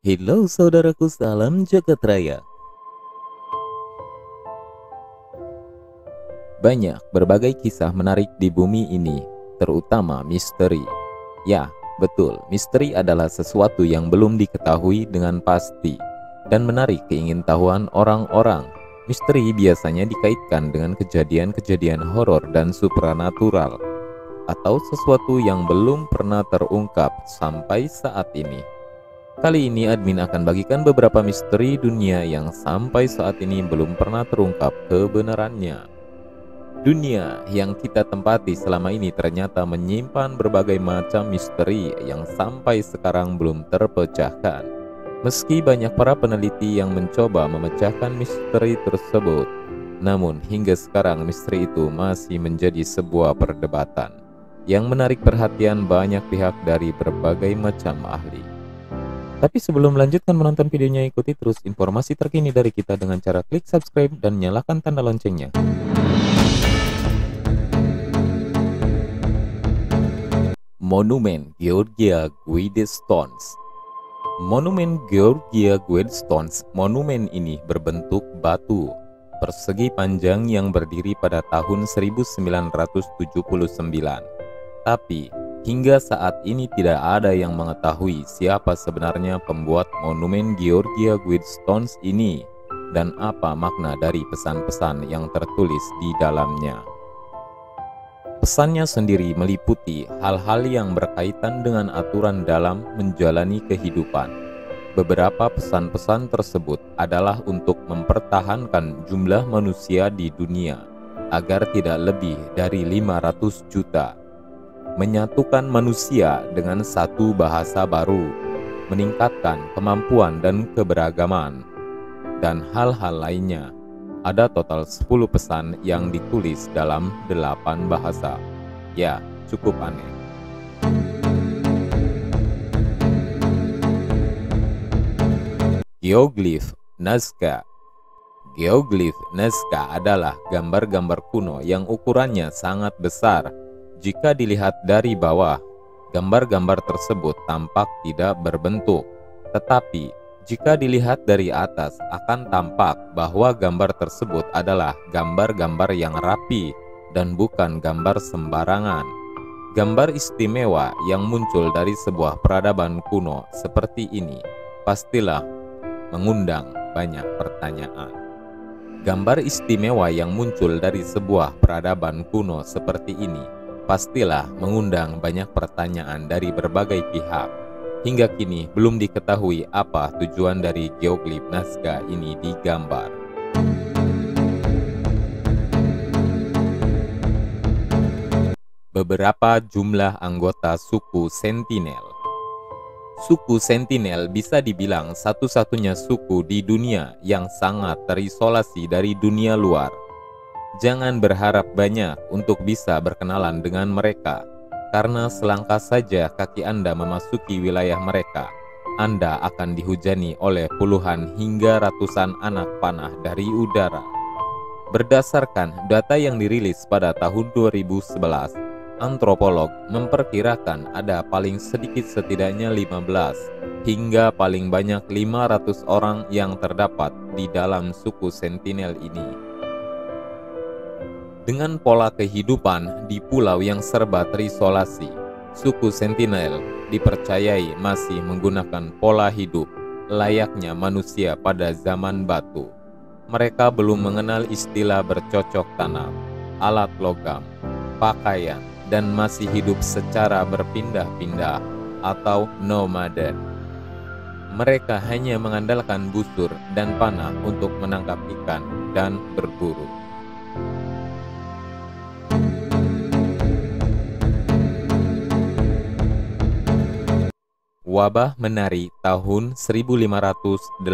Halo saudaraku, salam jagat raya. Banyak berbagai kisah menarik di bumi ini, terutama misteri. Ya, betul, misteri adalah sesuatu yang belum diketahui dengan pasti dan menarik keingintahuan orang-orang. Misteri biasanya dikaitkan dengan kejadian-kejadian horor dan supranatural, atau sesuatu yang belum pernah terungkap sampai saat ini. Kali ini admin akan bagikan beberapa misteri dunia yang sampai saat ini belum pernah terungkap kebenarannya. Dunia yang kita tempati selama ini ternyata menyimpan berbagai macam misteri yang sampai sekarang belum terpecahkan. Meski banyak para peneliti yang mencoba memecahkan misteri tersebut, namun hingga sekarang misteri itu masih menjadi sebuah perdebatan yang menarik perhatian banyak pihak dari berbagai macam ahli. Tapi sebelum melanjutkan menonton videonya, ikuti terus informasi terkini dari kita dengan cara klik subscribe dan nyalakan tanda loncengnya. Monumen Georgia Guidestones. Monumen Georgia Guidestones. Monumen ini berbentuk batu persegi panjang yang berdiri pada tahun 1979. Tapi hingga saat ini tidak ada yang mengetahui siapa sebenarnya pembuat monumen Georgia Guidestones ini dan apa makna dari pesan-pesan yang tertulis di dalamnya. Pesannya sendiri meliputi hal-hal yang berkaitan dengan aturan dalam menjalani kehidupan. Beberapa pesan-pesan tersebut adalah untuk mempertahankan jumlah manusia di dunia agar tidak lebih dari 500 juta. Menyatukan manusia dengan satu bahasa baru, meningkatkan kemampuan dan keberagaman, dan hal-hal lainnya. Ada total 10 pesan yang ditulis dalam 8 bahasa. Ya, cukup aneh. Geoglif Nazca. Geoglif Nazca adalah gambar-gambar kuno yang ukurannya sangat besar. Jika dilihat dari bawah, gambar-gambar tersebut tampak tidak berbentuk, tetapi jika dilihat dari atas akan tampak bahwa gambar tersebut adalah gambar-gambar yang rapi dan bukan gambar sembarangan. Gambar istimewa yang muncul dari sebuah peradaban kuno seperti ini pastilah mengundang banyak pertanyaan. Gambar istimewa yang muncul dari sebuah peradaban kuno seperti ini pastilah mengundang banyak pertanyaan dari berbagai pihak. Hingga kini belum diketahui apa tujuan dari geoglif Nazca ini digambar. Beberapa jumlah anggota suku Sentinel. Suku Sentinel bisa dibilang satu-satunya suku di dunia yang sangat terisolasi dari dunia luar. Jangan berharap banyak untuk bisa berkenalan dengan mereka. Karena selangkah saja kaki Anda memasuki wilayah mereka, Anda akan dihujani oleh puluhan hingga ratusan anak panah dari udara. Berdasarkan data yang dirilis pada tahun 2011, antropolog memperkirakan ada paling sedikit setidaknya 15 hingga paling banyak 500 orang yang terdapat di dalam suku Sentinel ini. Dengan pola kehidupan di pulau yang serba terisolasi, suku Sentinel dipercayai masih menggunakan pola hidup layaknya manusia pada zaman batu. Mereka belum mengenal istilah bercocok tanam, alat logam, pakaian, dan masih hidup secara berpindah-pindah atau nomaden. Mereka hanya mengandalkan busur dan panah untuk menangkap ikan dan berburu. Wabah menari tahun 1518.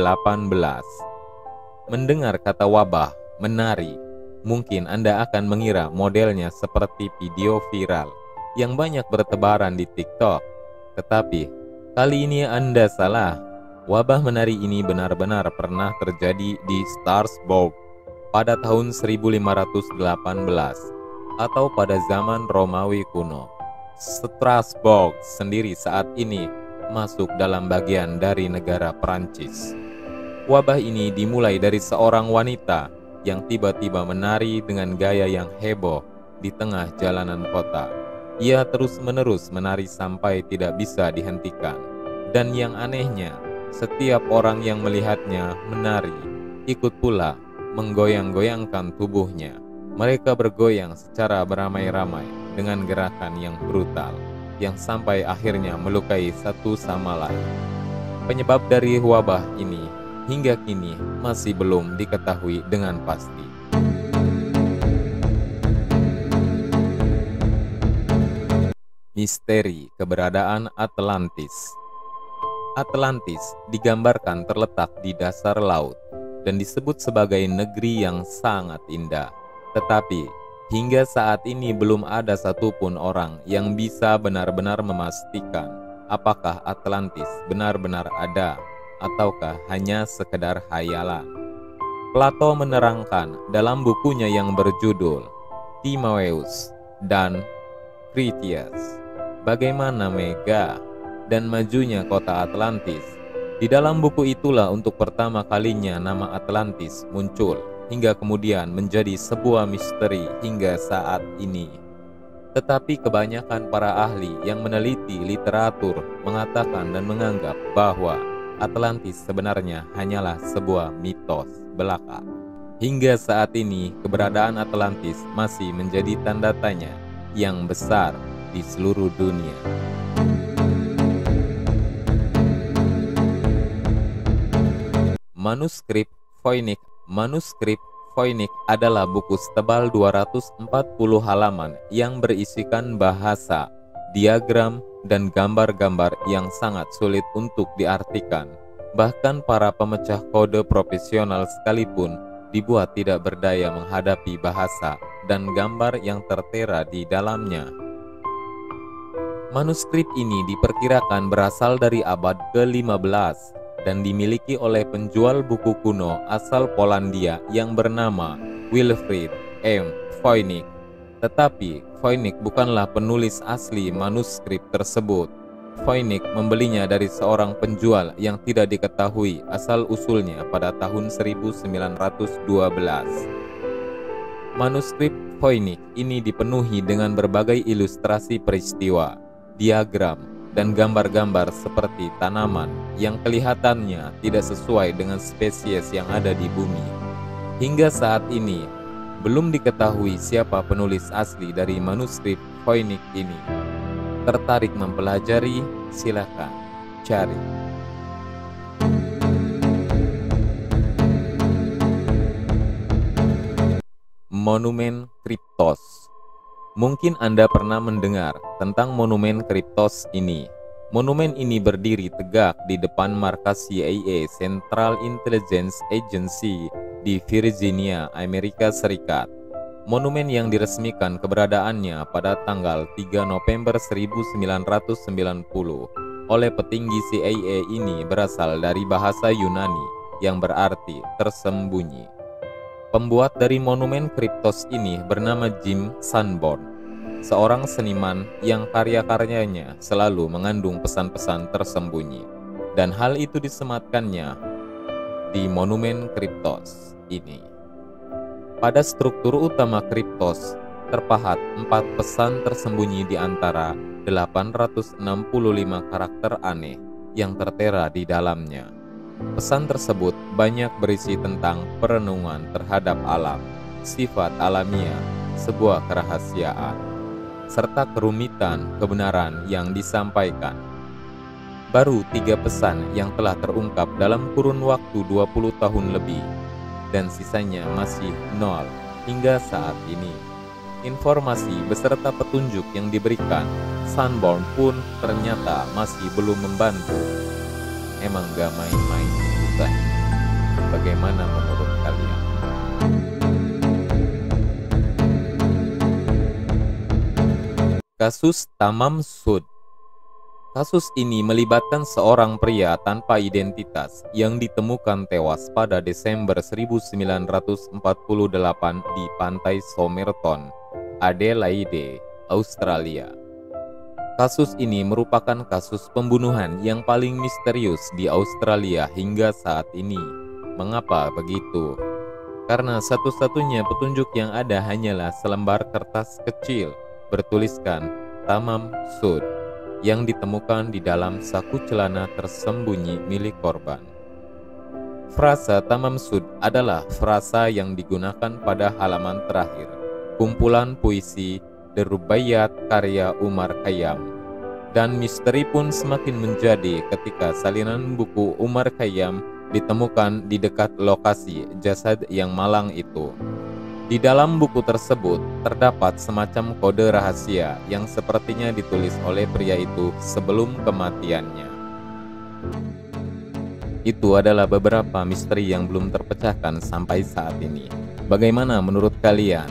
Mendengar kata wabah menari, mungkin Anda akan mengira modelnya seperti video viral yang banyak bertebaran di TikTok. Tetapi kali ini Anda salah. Wabah menari ini benar-benar pernah terjadi di Strasbourg pada tahun 1518 atau pada zaman Romawi kuno. Strasbourg sendiri saat ini masuk dalam bagian dari negara Perancis. Wabah ini dimulai dari seorang wanita yang tiba-tiba menari dengan gaya yang heboh di tengah jalanan kota. Ia terus-menerus menari sampai tidak bisa dihentikan. Dan yang anehnya, setiap orang yang melihatnya menari ikut pula menggoyang-goyangkan tubuhnya. Mereka bergoyang secara beramai-ramai dengan gerakan yang brutal, yang sampai akhirnya melukai satu sama lain. Penyebab dari wabah ini hingga kini masih belum diketahui dengan pasti. Misteri keberadaan Atlantis. Atlantis digambarkan terletak di dasar laut dan disebut sebagai negeri yang sangat indah. Tetapi hingga saat ini belum ada satupun orang yang bisa benar-benar memastikan apakah Atlantis benar-benar ada ataukah hanya sekedar hayalan. Plato menerangkan dalam bukunya yang berjudul Timaeus dan Critias bagaimana megah dan majunya kota Atlantis. Di dalam buku itulah untuk pertama kalinya nama Atlantis muncul, hingga kemudian menjadi sebuah misteri hingga saat ini. Tetapi kebanyakan para ahli yang meneliti literatur mengatakan dan menganggap bahwa Atlantis sebenarnya hanyalah sebuah mitos belaka. Hingga saat ini keberadaan Atlantis masih menjadi tanda tanya yang besar di seluruh dunia. Manuskrip Voynich adalah buku setebal 240 halaman yang berisikan bahasa, diagram, dan gambar-gambar yang sangat sulit untuk diartikan. Bahkan para pemecah kode profesional sekalipun dibuat tidak berdaya menghadapi bahasa dan gambar yang tertera di dalamnya. Manuskrip ini diperkirakan berasal dari abad ke-15 dan dimiliki oleh penjual buku kuno asal Polandia yang bernama Wilfried M. Voynich. Tetapi Voynich bukanlah penulis asli manuskrip tersebut. Voynich membelinya dari seorang penjual yang tidak diketahui asal-usulnya pada tahun 1912. Manuskrip Voynich ini dipenuhi dengan berbagai ilustrasi peristiwa, diagram, dan gambar-gambar seperti tanaman yang kelihatannya tidak sesuai dengan spesies yang ada di bumi. Hingga saat ini, belum diketahui siapa penulis asli dari manuskrip Voynich ini. Tertarik mempelajari? Silakan cari. Monumen Kryptos. Mungkin Anda pernah mendengar tentang monumen Kryptos ini. Monumen ini berdiri tegak di depan markas CIA Central Intelligence Agency di Virginia, Amerika Serikat. Monumen yang diresmikan keberadaannya pada tanggal 3 November 1990 oleh petinggi CIA ini berasal dari bahasa Yunani yang berarti tersembunyi. Pembuat dari monumen Kryptos ini bernama Jim Sanborn, seorang seniman yang karya-karyanya selalu mengandung pesan-pesan tersembunyi, dan hal itu disematkannya di monumen Kryptos ini. Pada struktur utama Kryptos terpahat 4 pesan tersembunyi di antara 865 karakter aneh yang tertera di dalamnya. Pesan tersebut banyak berisi tentang perenungan terhadap alam, sifat alamiah, sebuah kerahasiaan, serta kerumitan kebenaran yang disampaikan. Baru 3 pesan yang telah terungkap dalam kurun waktu 20 tahun lebih, dan sisanya masih nol hingga saat ini. Informasi beserta petunjuk yang diberikan Sanborn pun ternyata masih belum membantu. Emang gak main-main bukan? Bagaimana menurut kalian? Kasus Tamam Sud. Kasus ini melibatkan seorang pria tanpa identitas yang ditemukan tewas pada Desember 1948 di pantai Somerton, Adelaide, Australia. Kasus ini merupakan kasus pembunuhan yang paling misterius di Australia hingga saat ini. Mengapa begitu? Karena satu-satunya petunjuk yang ada hanyalah selembar kertas kecil bertuliskan Tamam Sud yang ditemukan di dalam saku celana tersembunyi milik korban. Frasa Tamam Sud adalah frasa yang digunakan pada halaman terakhir kumpulan puisi The Rubaiyat karya Umar Khayyam. Dan misteri pun semakin menjadi ketika salinan buku Umar Khayyam ditemukan di dekat lokasi jasad yang malang itu. Di dalam buku tersebut terdapat semacam kode rahasia yang sepertinya ditulis oleh pria itu sebelum kematiannya. Itu adalah beberapa misteri yang belum terpecahkan sampai saat ini. Bagaimana menurut kalian?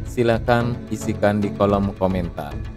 Silakan isikan di kolom komentar.